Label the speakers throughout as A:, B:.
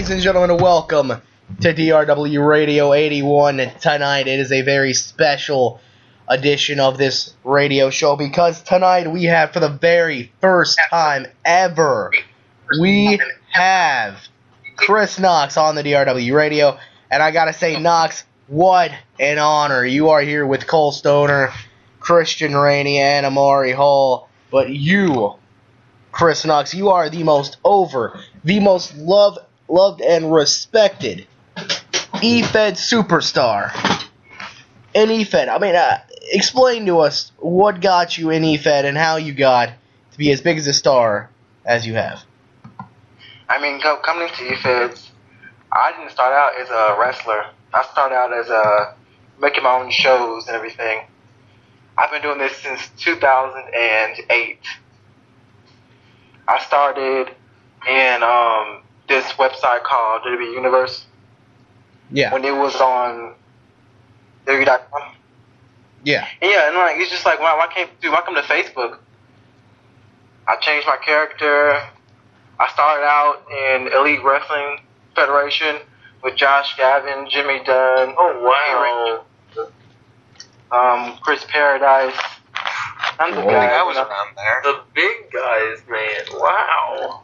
A: Ladies and gentlemen, welcome to DRW Radio 81. Tonight it is a very special edition of this radio show because tonight we have, for the very first time ever, we have Chris Knox on the DRW Radio. And I gotta say, Knox, what an honor. You are here with Cole Stoner, Christian Rainey, and Amari Hall. But you, Chris Knox, you are the most the most loved and respected E-Fed superstar in E-Fed. I mean, explain to us what got you in E-Fed and how you got to be as big as a star as you have.
B: I mean, coming into E-Feds, I didn't start out as a wrestler. I started out as making my own shows and everything. I've been doing this since 2008. I started in this website called DRW Universe.
A: Yeah.
B: When it was on DRW.com.
A: Yeah.
B: Yeah, and like it's just like why come to Facebook? I changed my character. I started out in Elite Wrestling Federation with Josh Gavin, Jimmy Dunn.
C: Oh
B: wow. Chris Paradise. I'm the guy.
C: I was around there. The big guys, man. Wow.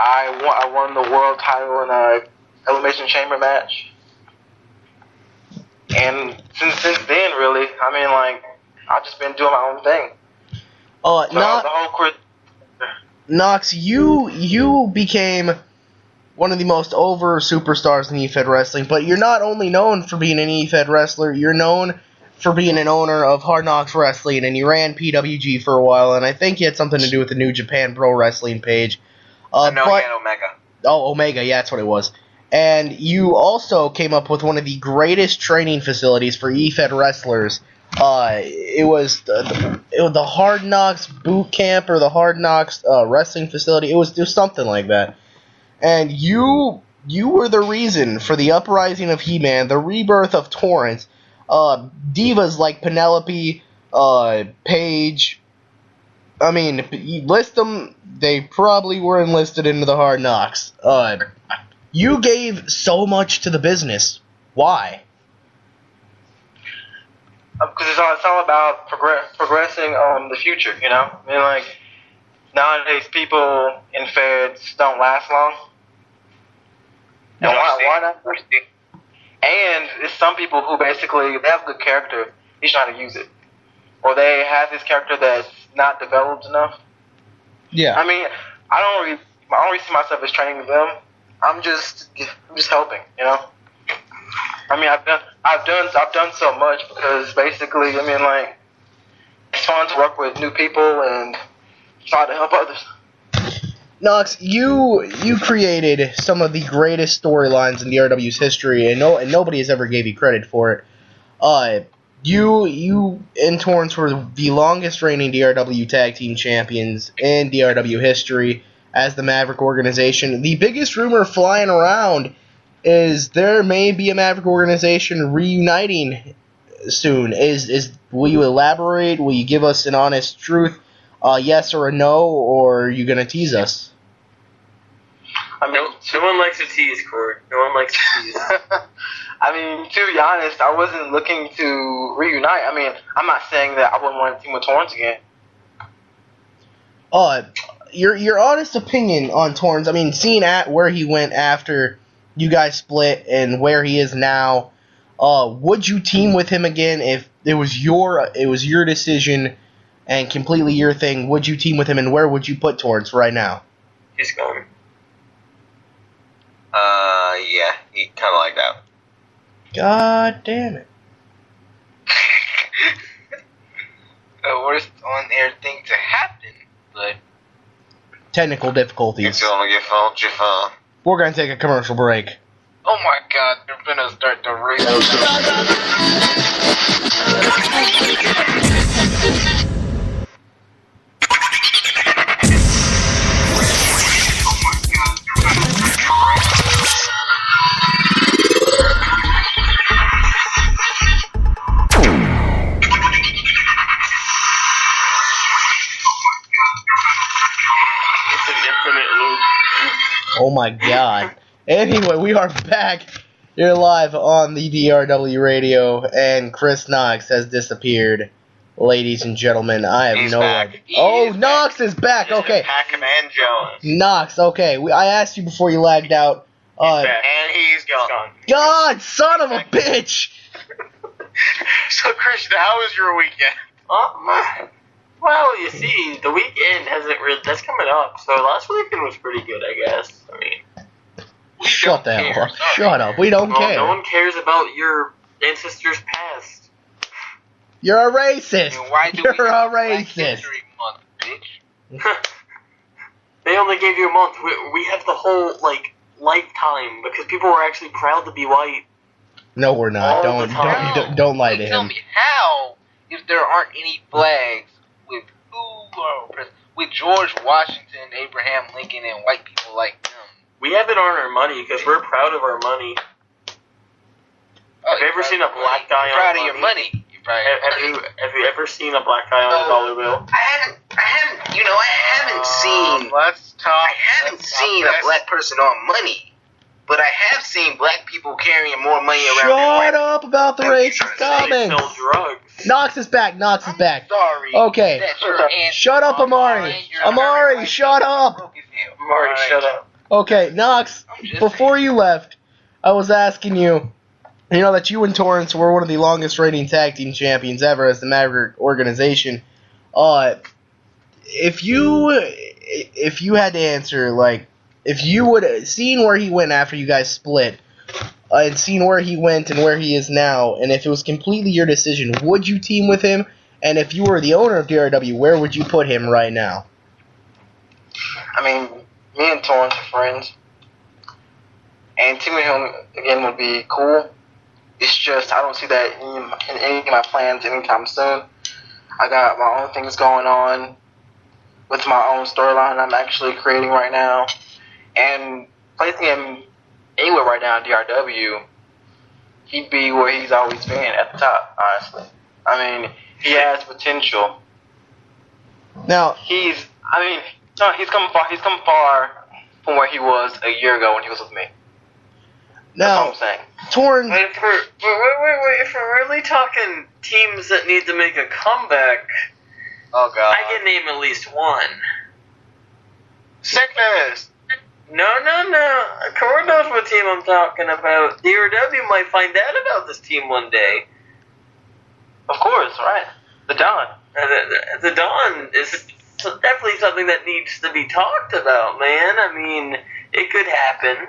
B: I won the world title in a Elimination Chamber match. And since then, really, I mean, like, I've just been doing my own thing.
A: Knox, you became one of the most over superstars in E-Fed wrestling, but you're not only known for being an E-Fed wrestler, you're known for being an owner of Hard Knocks Wrestling, and you ran PWG for a while, and I think you had something to do with the New Japan Pro Wrestling page.
C: No, he had Omega.
A: Oh, Omega, yeah, that's what it was. And you also came up with one of the greatest training facilities for E-Fed wrestlers. It was the Hard Knocks Boot Camp or the Hard Knocks Wrestling Facility. It was something like that. And you were the reason for the uprising of He-Man, the rebirth of Torrance, divas like Penelope, Paige. I mean, you list them, they probably were enlisted into the Hard Knocks. You gave so much to the business. Why?
B: Because it's all about progressing the future, you know? I mean, like, nowadays people in Feds don't last long. And why not? And it's some people who basically, they have a good character, they just know how to use it. Or they have this character that's not developed enough.
A: Yeah.
B: I mean, I don't really see myself as training them. I'm just helping, you know. I mean, I've done so much because basically, I mean, like, it's fun to work with new people and try to help others.
A: Knox, you created some of the greatest storylines in DRW's history, and nobody has ever gave you credit for it. You and Torrance were the longest reigning DRW tag team champions in DRW history as the Maverick organization. The biggest rumor flying around is there may be a Maverick organization reuniting soon. Will you elaborate? Will you give us an honest truth? Yes or a no, or are you going to tease us?
C: I mean, no one likes to tease, Cord. No one likes to tease.
B: I mean, to be honest, I wasn't looking to reunite. I mean, I'm not saying that I wouldn't want to team with Torrance again.
A: Your honest opinion on Torrance, I mean, seeing at where he went after you guys split and where he is now, would you team with him again if it was your decision and completely your thing? Would you team with him, and where would you put Torrance right now?
C: He's gone. Yeah, he kind of like that.
A: God damn it.
C: The worst on-air thing to happen, but...
A: Technical difficulties.
C: It's only your fault,
A: We're going to take a commercial break.
C: Oh my god, they're gonna start the radio.
A: Oh my god. Anyway, we are back. You're live on the DRW Radio, and Chris Knox has disappeared. Ladies and gentlemen, I have
D: He's
A: no
D: back.
A: idea.
D: He
A: Oh,
D: is
A: Knox is back. Okay.
C: Pac-Man Jones.
A: Knox, okay. I asked you before you lagged out.
C: He's back. And he's gone.
A: God, son of a bitch!
D: So, Christian, how was your weekend?
C: Well, you see, the weekend hasn't really... That's coming up, so last weekend was pretty good, I guess. I mean...
A: Shut the hell up. Shut up. We don't care.
C: No one cares about your ancestors' past.
A: You're a racist.
D: And why do
A: You're
D: we have
A: a
D: Black
A: racist.
D: History Month, bitch?
C: They only gave you a month. We have the whole, lifetime, because people were actually proud to be white.
A: No, we're not.
C: All the time.
A: Don't lie to
D: Tell
A: him.
D: me how, if there aren't any flags with George Washington, Abraham Lincoln, and white people like them.
C: We have it on our money, because we're proud of our money. Have you ever seen a black guy on
D: proud
C: a
D: of your money? You're proud of your money.
C: Have you ever seen a black guy on a dollar bill?
E: I haven't seen
D: Let's talk.
E: I haven't seen a black person on money, but I have seen black people carrying more money around than white
A: Shut up about the
E: That's
A: racist
C: They
A: comments.
C: sell drugs.
A: Knox is back. Knox is back.
D: Sorry.
A: Okay.
D: That your answer
A: Shut up, Amari. Amari, shut up.
D: broke as hell.
C: Marty, shut up.
A: Okay, Knox,
D: I'm just
A: before you left, I was asking you, that you and Torrance were one of the longest reigning tag team champions ever as the Maverick organization. If you had to answer, if you would seen where he went after you guys split, and seen where he went and where he is now, and if it was completely your decision, would you team with him? And if you were the owner of DRW, where would you put him right now?
B: I mean, me and Torrance are friends, and teaming him again would be cool. It's just I don't see that in any of my plans anytime soon. I got my own things going on with my own storyline I'm actually creating right now, and placing him anywhere right now in DRW, he'd be where he's always been, at the top, honestly. I mean, he has potential.
A: Now,
B: He's come far from where he was a year ago when he was with me. That's all
A: now,
B: I'm saying.
A: Torrance,
C: Wait, if we're really talking teams that need to make a comeback,
D: Oh God.
C: I can name at least one.
D: Sickness.
C: No. Corey knows what team I'm talking about. DRW might find out about this team one day.
B: Of course, right? The Don.
C: The Dawn is definitely something that needs to be talked about, man. I mean, it could happen.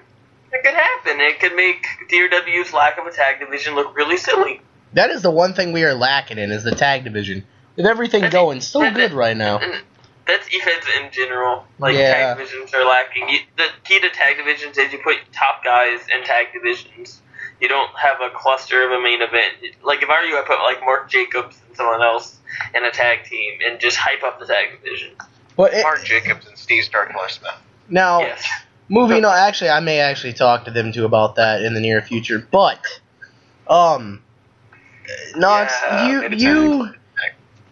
C: It could make DRW's lack of a tag division look really silly.
A: that is the one thing we are lacking in, is the tag division. With everything going so good right now.
C: That's defense in general.
A: Yeah.
C: Tag divisions are lacking. The key to tag divisions is you put top guys in tag divisions. You don't have a cluster of a main event. If I were you, I'd put Mark Jacobs and someone else in a tag team and just hype up the tag division.
A: But
D: Mark Jacobs and Steve Starkiller Smith.
A: now,
C: Yes.
A: moving on, actually, I may actually talk to them too about that in the near future. But, Knox,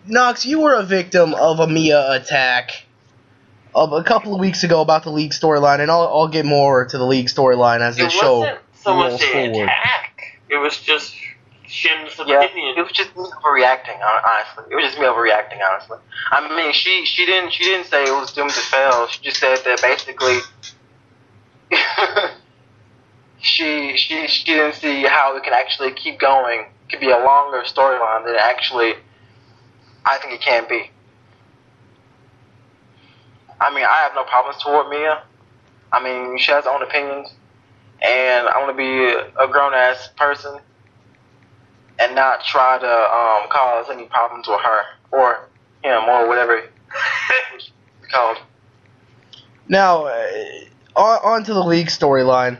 A: Knox, you were a victim of a Mia attack of a couple of weeks ago about the league storyline, and I'll get more to the league storyline as this show
C: wasn't so much
A: rolls
C: an
A: forward.
C: attack. It was just Shin's
B: Yeah,
C: opinion.
B: it was just me overreacting, honestly. It was just me overreacting, honestly. I mean, she didn't say it was doomed to fail. She just said that basically she didn't see how it can actually keep going. It could be a longer storyline than actually I think it can be. I mean, I have no problems toward Mia. I mean, she has her own opinions, and I want to be a grown-ass person and not try to cause any problems with her or him or whatever it's called.
A: Now, on to the league storyline.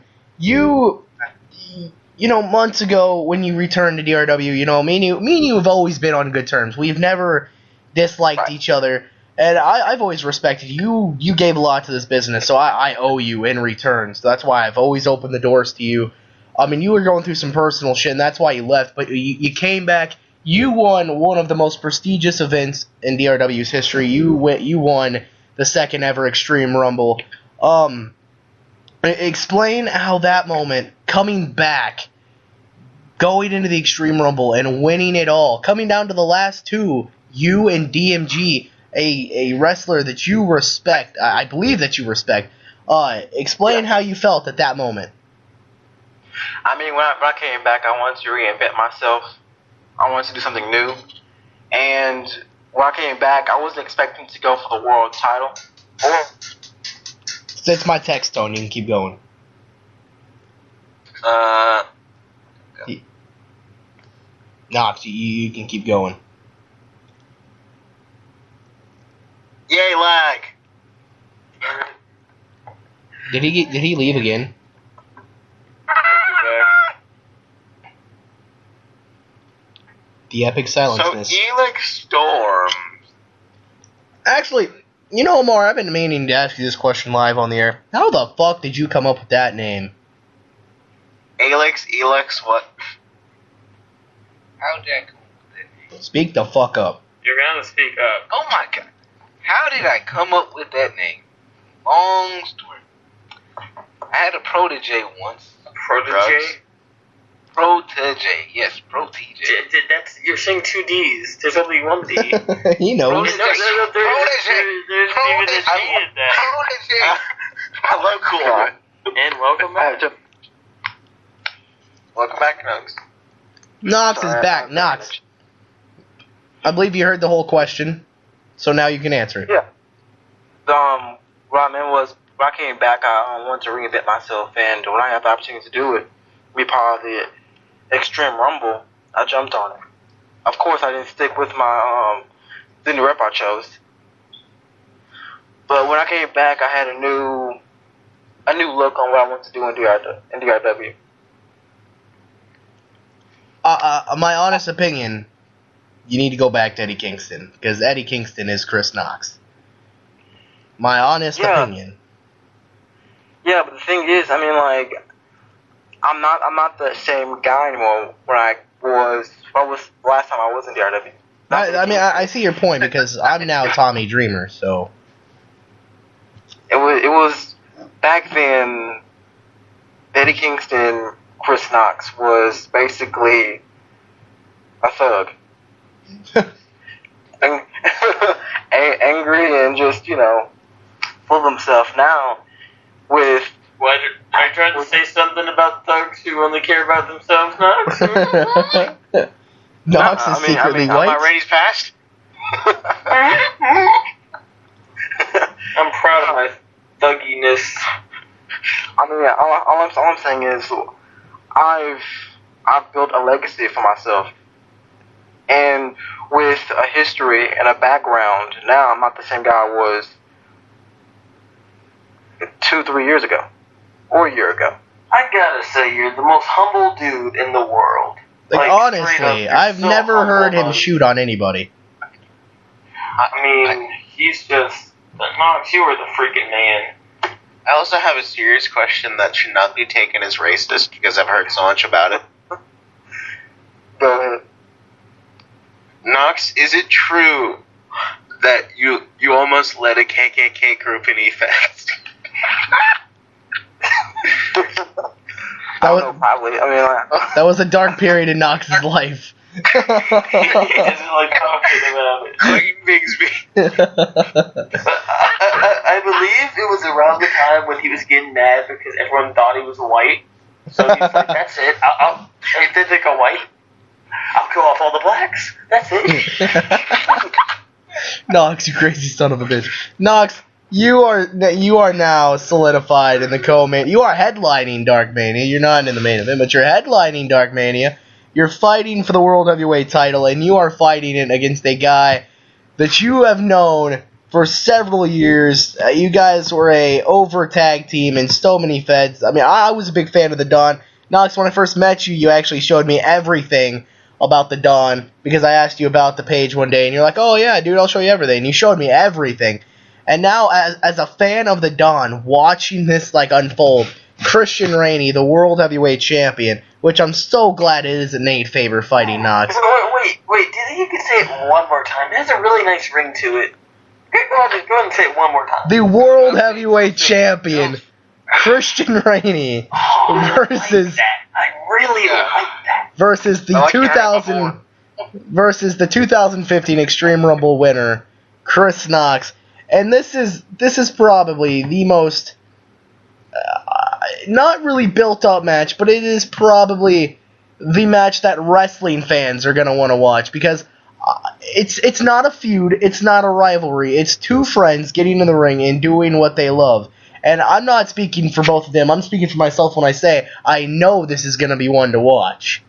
A: Months ago when you returned to DRW, me and you have always been on good terms. We've never disliked each other, and I've always respected you. You gave a lot to this business, so I owe you in return. So that's why I've always opened the doors to you. I mean, you were going through some personal shit, and that's why you left, but you came back. You won one of the most prestigious events in DRW's history. You won the second ever Extreme Rumble. Explain how that moment, coming back, going into the Extreme Rumble and winning it all, coming down to the last two, you and DMG, a wrestler that you respect, I believe that you respect. Explain how you felt at that moment.
B: I mean, when I came back, I wanted to reinvent myself. I wanted to do something new. And when I came back, I wasn't expecting to go for the world title.
A: It's my text tone. You can keep going. Knox, you can keep going.
E: Yay, lag.
A: Did he leave again? The epic silence.
E: So Elix Storm.
A: Actually, you know, Omar, I've been meaning to ask you this question live on the air. How the fuck did you come up with that name?
E: Elix, what?
D: How did I come up with that name?
A: Speak the fuck up.
C: You're gonna speak up.
D: Oh my god. How did I come up with that name? Long story. I had a protege once.
C: Protege?
D: Protege, yes, protege.
C: You're saying two D's. There's only one D.
A: He knows.
C: There's even a D in that.
D: Protege.
E: I love cool.
C: And welcome back.
E: Welcome back, Knox.
A: Knox is back. Knox, I believe you heard the whole question, so now you can answer it.
B: Yeah. What I meant was, when I came back, I wanted to reinvent myself, and when I had the opportunity to do it, be part of the Extreme Rumble, I jumped on it. Of course, I didn't stick with my the new rep I chose, but when I came back, I had a new look on what I wanted to do in DRW.
A: My honest opinion, you need to go back to Eddie Kingston, because Eddie Kingston is Chris Knox. My honest opinion.
B: Yeah, but the thing is, I mean, like, I'm not the same guy anymore when I was last time I was in DRW.
A: I see your point, because I'm now Tommy Dreamer, so.
B: It was back then. Eddie Kingston, Chris Knox was basically a thug, angry and just full of himself. Now, with
C: what are you trying to say something about thugs who only care about themselves, Knox?
A: Knox is secretly white.
E: My ratings passed.
C: I'm proud of my thugginess.
B: I mean, all I'm saying is, I've built a legacy for myself, and with a history and a background, now I'm not the same guy I was 2-3 years ago, or a year ago.
C: I gotta say, you're the most humble dude in the world.
A: Like honestly, I've never heard him shoot on anybody.
C: I mean, he's just Knox. You are the freaking man.
E: I also have a serious question that should not be taken as racist because I've heard so much about it.
B: Go ahead.
E: Knox, is it true that you almost led a KKK group in effect?
B: Probably. I mean,
A: that was a dark period in Knox's life.
C: He doesn't like talking about it.
E: Queen Bigsby.
C: I believe it was around the time when he was getting mad because everyone thought he was white. So he's like, that's it. If they think I'm white, I'll kill off all the blacks. That's it.
A: Knox, you crazy son of a bitch. Knox, you are now solidified in the co-main. You are headlining Dark Mania. You're not in the main event, but you're headlining Dark Mania. You're fighting for the World Heavyweight title, and you are fighting it against a guy that you have known for several years. You guys were a over tag team in so many feds. I mean, I was a big fan of the Dawn. Knox, when I first met you, you actually showed me everything about the Dawn because I asked you about the page one day, and you're like, oh yeah, dude, I'll show you everything. And you showed me everything. And now, as a fan of the Dawn, watching this unfold, Christian Rainey, the World Heavyweight Champion, which I'm so glad it isn't Nate Faber fighting Knox.
C: Wait, you can say it one more time. It has a really nice ring to it. Go ahead and say it one more time.
A: The World Heavyweight Champion. Christian Rainey versus
C: I really like that.
A: versus the 2015 Extreme Rumble winner, Chris Knox. And this is probably the most not really built up match, but it is probably the match that wrestling fans are gonna want to watch, because it's not a feud, it's not a rivalry, it's two friends getting in the ring and doing what they love. And I'm not speaking for both of them, I'm speaking for myself when I say I know this is gonna be one to watch.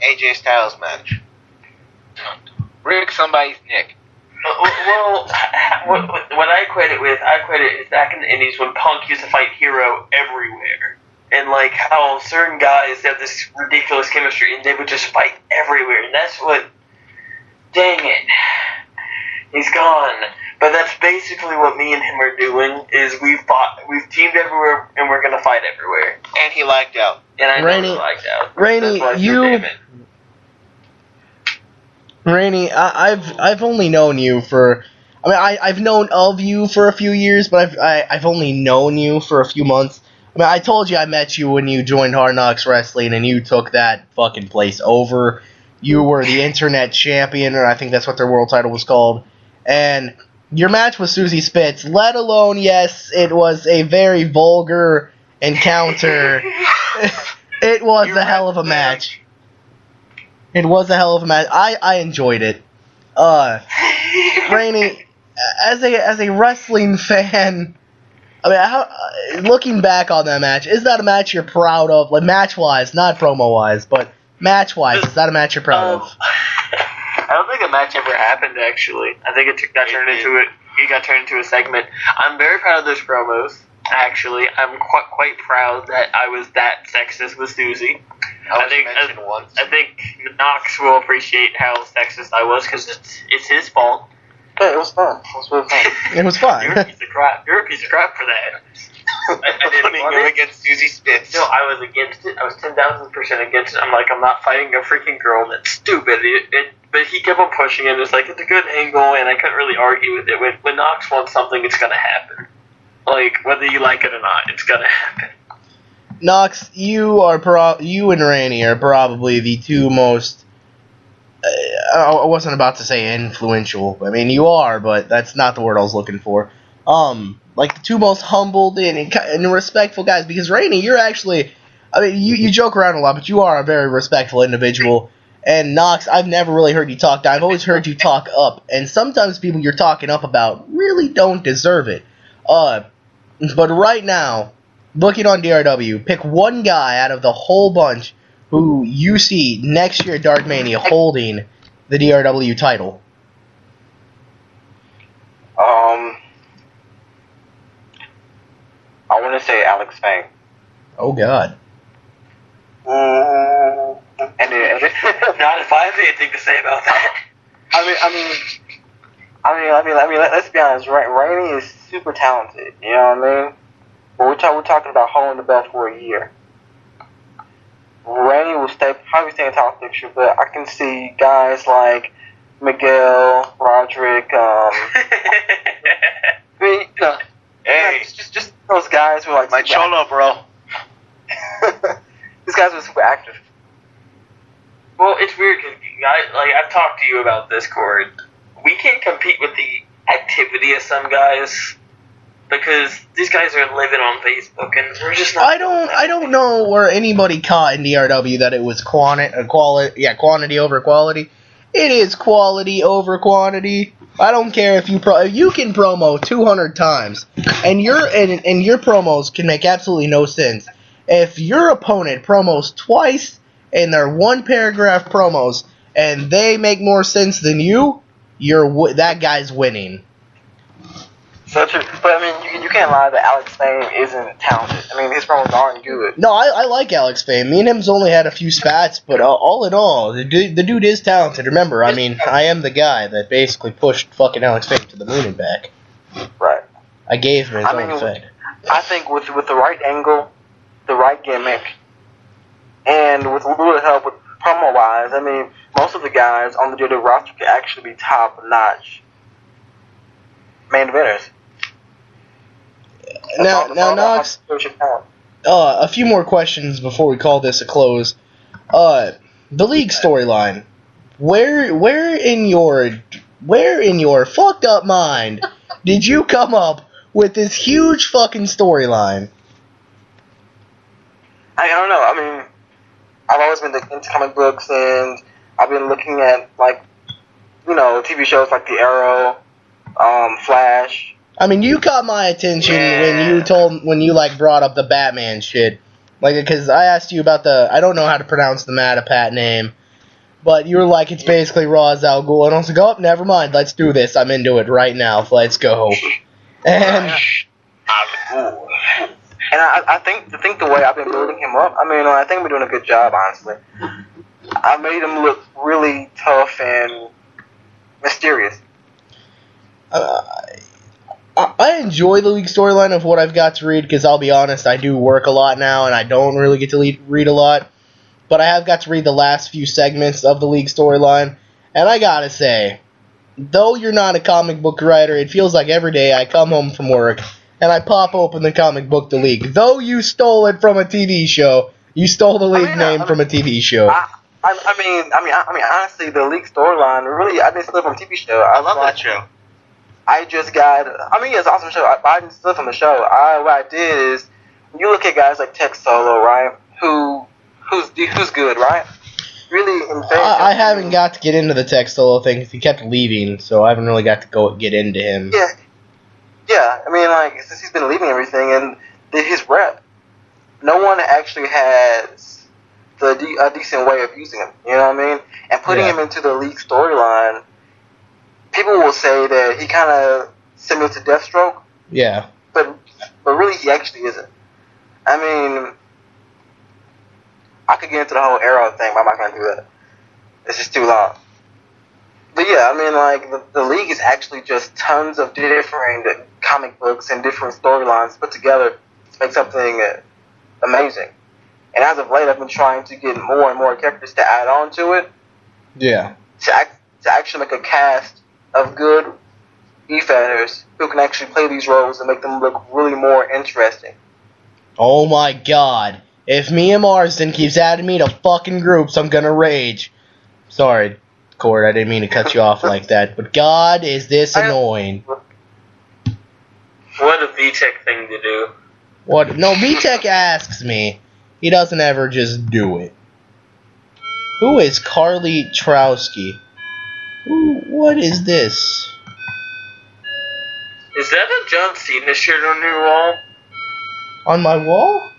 E: AJ Styles match. Break somebody's neck.
C: Well, what I equate it is back in the Indies when Punk used to fight Hero everywhere. And like how certain guys have this ridiculous chemistry and they would just fight everywhere. And that's what, dang it, he's gone. But that's basically what me and him are doing, is we've teamed everywhere and we're going to fight everywhere.
E: And he lagged out.
C: And I know he lagged out.
A: Rainey, I've only known you for, I've known of you for a few years, but I've only known you for a few months. I mean, I told you I met you when you joined Hard Knocks Wrestling, and you took that fucking place over. You were the internet champion, or I think that's what their world title was called. And your match with Susie Spitz, let alone, yes, it was a very vulgar encounter. It was a hell of a match. It was a hell of a match. I enjoyed it. Rainey, as a wrestling fan, I mean, looking back on that match, is that a match you're proud of? Like, match-wise, not promo-wise, but match-wise, is that a match you're proud of?
C: I don't think a match ever happened, actually. I think it got turned into a segment. I'm very proud of those promos, actually. I'm quite proud that I was that sexist with Susie. I think Knox will appreciate how sexist I was, because it's his fault.
B: Yeah, it was fun. It was really fun.
A: It was fun.
C: You're a piece of crap. You're a piece of crap for that. I didn't want
E: go
C: it.
E: against Susie Spitz.
C: No, I was against it. I was 10,000% against it. I'm like, I'm not fighting a freaking girl. That's stupid. But he kept on pushing it. It's like, it's a good angle, and I couldn't really argue with it. When Knox wants something, it's going to happen. Like, whether you like it or not, it's going to happen.
A: Knox, you and Rainey are probably the two most, I wasn't about to say influential. I mean, you are, but that's not the word I was looking for. Like the two most humbled and respectful guys, because Rainey, you're actually, I mean, you joke around a lot, but you are a very respectful individual. And Knox, I've never really heard you talk down. I've always heard you talk up, and sometimes people you're talking up about really don't deserve it. But right now, looking on DRW, pick one guy out of the whole bunch who you see next year at Dark Mania holding the DRW title.
B: I want to say Alex Fang.
A: Oh God.
B: And
C: Not if I have anything to say about that.
B: I mean, let's be honest. Rainey is super talented. You know what I mean? But we're talking about holding the belt for a year. Rainey will probably stay in the top picture, but I can see guys like Miguel, Roderick,
E: Hey,
B: just those guys who are like
E: my cholo, bro.
B: These guys are super active.
C: Well, it's weird because I've talked to you about this, Corey. We can't compete with the activity of some guys because these guys are living on Facebook, and we're just not.
A: I don't know where anybody caught in DRW that it was quantity over quality. It is quality over quantity. I don't care if you can promo 200 times, and your promos can make absolutely no sense. If your opponent promos twice and they're one paragraph promos and they make more sense than you, that guy's winning.
B: So true. But I mean, you can't lie that Alex Fame isn't talented. I mean, his promos aren't good.
A: No, I like Alex Fame. Me and him's only had a few spats, but all in all, the dude is talented. Remember, I mean, I am the guy that basically pushed fucking Alex Fame to the moon and back.
B: Right.
A: I gave him his own fed.
B: I think with the right angle, the right gimmick, and with a little help with promo-wise, I mean, most of the guys on the DRW roster could actually be top-notch main eventers.
A: Now, Knox, a few more questions before we call this a close. The league storyline. Where in your fucked up mind did you come up with this huge fucking storyline?
B: I don't know. I mean, I've always been into comic books, and I've been looking at, like, you know, TV shows like The Arrow, Flash.
A: I mean, you caught my attention when you like brought up the Batman shit, like, because I asked you about I don't know how to pronounce the Matapat name, but you were like, it's basically Ra's al Ghul, and I was like, oh, never mind, let's do this. I'm into it right now. Let's go. And
B: I think the way I've been building him up, I mean, I think we're doing a good job, honestly. I made him look really tough and mysterious.
A: I enjoy the league storyline of what I've got to read, because I'll be honest, I do work a lot now, and I don't really get to read a lot. But I have got to read the last few segments of the league storyline, and I gotta say, though you're not a comic book writer, it feels like every day I come home from work, and I pop open the comic book The League. Though you stole it from a TV show, you stole the league name from a TV show.
B: I mean, honestly, the league storyline, really, I didn't steal from a TV show. I love that show. I just got, I mean, it's an awesome show. I didn't steal from the show. What I did is, you look at guys like Tech Solo, right, who's good, right? Really, in fact,
A: I haven't got to get into the Tech Solo thing because he kept leaving, so I haven't really got to get into him.
B: Yeah, I mean, like, since he's been leaving everything, and his rep, no one actually has a decent way of using him, you know what I mean? And putting him into the league storyline, people will say that he kind of similar to Deathstroke.
A: Yeah.
B: But really, he actually isn't. I mean, I could get into the whole Arrow thing, but I'm not going to do that. It's just too long. But yeah, I mean, like, the league is actually just tons of different comic books and different storylines put together to make something amazing. And as of late, I've been trying to get more and more characters to add on to it.
A: Yeah.
B: To actually make a cast of good e-fighters who can actually play these roles and make them look really more interesting.
A: Oh my god. If Mia Marsden keeps adding me to fucking groups, I'm gonna rage. Sorry, Cord, I didn't mean to cut you off like that, but god, is this annoying.
C: What a VTech thing to do.
A: What? No, VTech asks me. He doesn't ever just do it. Who is Carly Trowski? What is this?
C: Is that a John Cena shirt on your wall?
A: On my wall?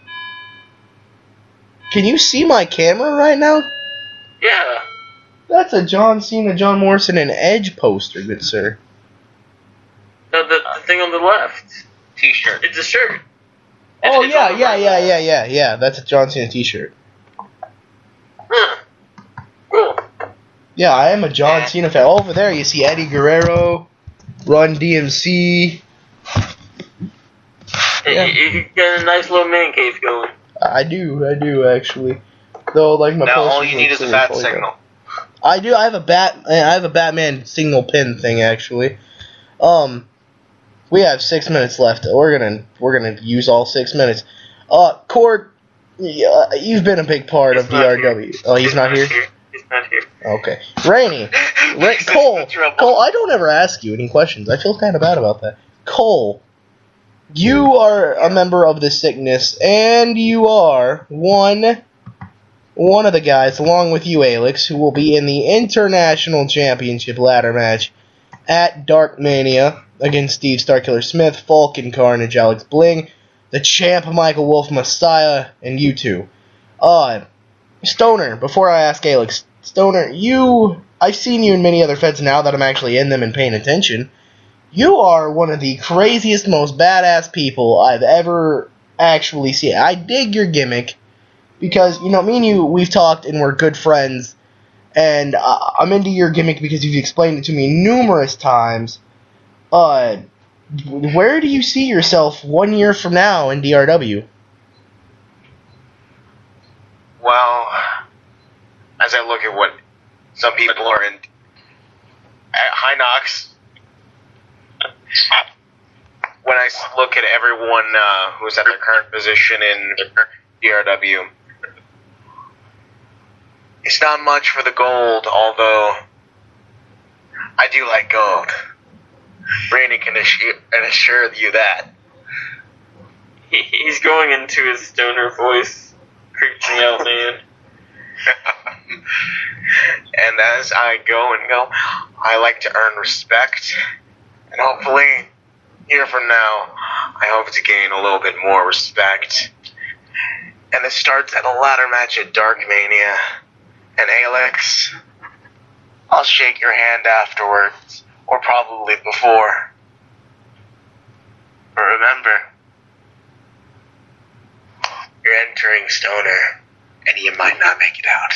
A: Can you see my camera right now?
C: Yeah.
A: That's a John Cena, John Morrison, and Edge poster, good sir.
C: No, the thing on the left.
E: T-shirt.
C: It's a shirt.
A: Oh, yeah. That's a John Cena t-shirt.
C: Huh. Cool.
A: Yeah, I am a John Cena fan. Over there, you see Eddie Guerrero, Run DMC.
C: Yeah. You got a nice little man cave going.
A: I do actually. Though, like, my
E: now all you need is a bat signal.
A: I do. I have a Batman signal pin thing actually. We have 6 minutes left. We're gonna use all 6 minutes. Cord, you've been a big part of DRW. Oh, he's not here.
C: He's not here.
A: Okay, Rainey, Cole. I don't ever ask you any questions. I feel kind of bad about that. Cole, you are a member of the Sickness, and you are one of the guys, along with you, Alex, who will be in the International Championship ladder match at Dark Mania against Steve Starkiller Smith, Falcon Carnage, Alex Bling, the champ Michael Wolf Messiah, and you two. Stoner, before I ask Alex, Stoner, I've seen you in many other feds now that I'm actually in them and paying attention. You are one of the craziest, most badass people I've ever actually seen. I dig your gimmick because, me and you, we've talked and we're good friends, and I'm into your gimmick because you've explained it to me numerous times. Where do you see yourself 1 year from now in DRW?
E: Well, as I look at what some people are in, hi Knox. when I look at everyone who's at their current position in DRW, it's not much for the gold, although I do like gold. Brandon can assure you that.
C: He's going into his stoner voice. Creeps me out, man.
E: And as I go, I like to earn respect. And hopefully, here from now, I hope to gain a little bit more respect. And it starts at a ladder match at Dark Mania. And Alex, I'll shake your hand afterwards, or probably before. But remember, you're entering Stoner, and you might not make it out.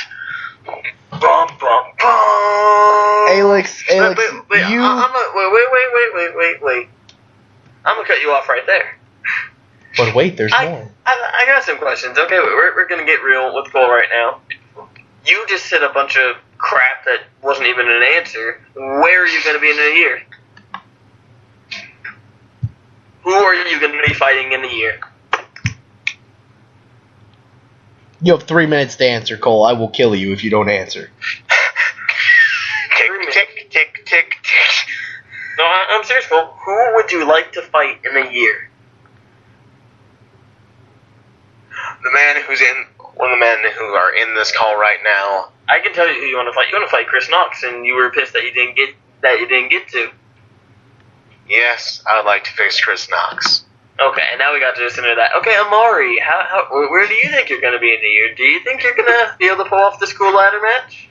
E: Bum, bum, bum.
A: Alex,
C: Wait.
A: you...
C: Wait. I'm gonna cut you off right there.
A: But wait, there's more.
C: I got some questions. Okay, we're gonna get real with Cole right now. You just said a bunch of crap that wasn't even an answer. Where are you gonna be in a year? Who are you gonna be fighting in a year?
A: You have 3 minutes to answer, Cole. I will kill you if you don't answer.
E: Tick, tick, tick.
C: No, I'm serious, Cole. Who would you like to fight in a year?
E: One of the men who are in this call right now.
C: I can tell you who you want to fight. You want to fight Chris Knox, and you were pissed that you didn't get to.
E: Yes, I would like to face Chris Knox.
C: Okay, and now we got to listen to that. Okay, Amari, where do you think you're going to be in a year? Do you think you're going to be able to pull off this cool ladder match?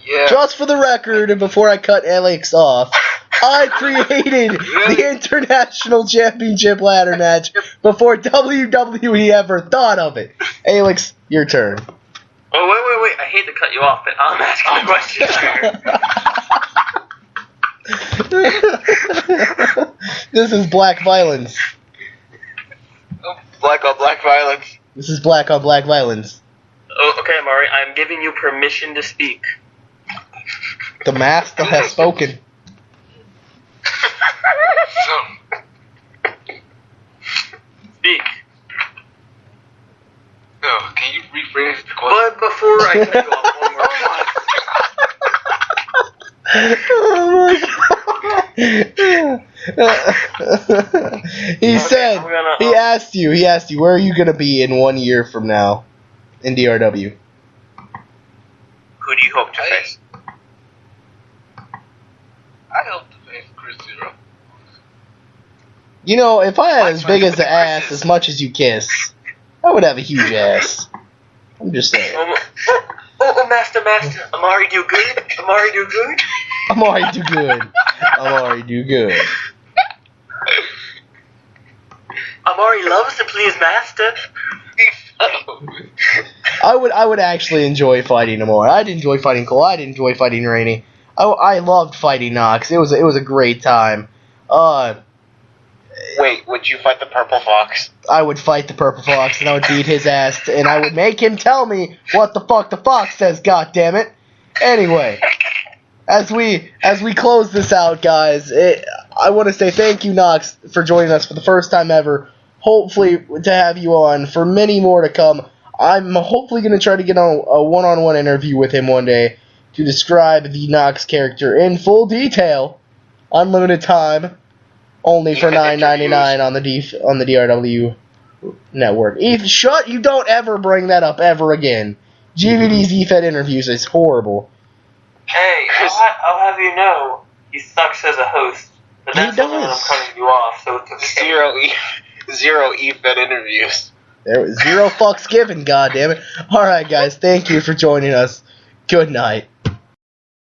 E: Yeah.
A: Just for the record, and before I cut Alex off, I created the International Championship ladder match before WWE ever thought of it. Alex, your turn.
C: Oh, wait. I hate to cut you off, but I'm asking a question.
A: This is black violence.
E: Black on black violence.
A: This is black on black violence.
C: Oh, okay, Amari, I'm giving you permission to speak.
A: The master has spoken.
C: Speak.
D: No, can you rephrase the question?
C: But before I cut you off one more time.
A: He asked you, where are you going to be in 1 year from now in DRW?
E: Who do you hope to face?
D: I hope to face Chris Zero.
A: You know, if I had as big as the ass as much as you kiss, I would have a huge ass. I'm just saying.
C: Oh, Master, Amari do good? Amari do good?
A: Amari do good. Amari do good.
C: Amari loves to please Master.
A: I would actually enjoy fighting Amari. I'd enjoy fighting Cole. I'd enjoy fighting Rainey. I loved fighting Knox. It was a great time.
E: Wait, would you fight the Purple Fox?
A: I would fight the Purple Fox, and I would beat his ass, and I would make him tell me what the fuck the fox says, goddammit. Anyway, as we close this out, guys, I want to say thank you, Knox, for joining us for the first time ever. Hopefully to have you on for many more to come. I'm hopefully going to try to get on a one-on-one interview with him one day to describe the Knox character in full detail, unlimited time, only for $9.99 on the DRW network. Ethan, shut! You don't ever bring that up ever again. GVD's EFED interviews is horrible.
C: Hey, I'll have you know, he sucks as a host. But that's
A: He
C: when I'm
A: does.
C: cutting you off, so it's okay.
E: Zero EFED interviews.
A: There was 0 fucks given, goddammit. Alright, guys, thank you for joining us. Good night.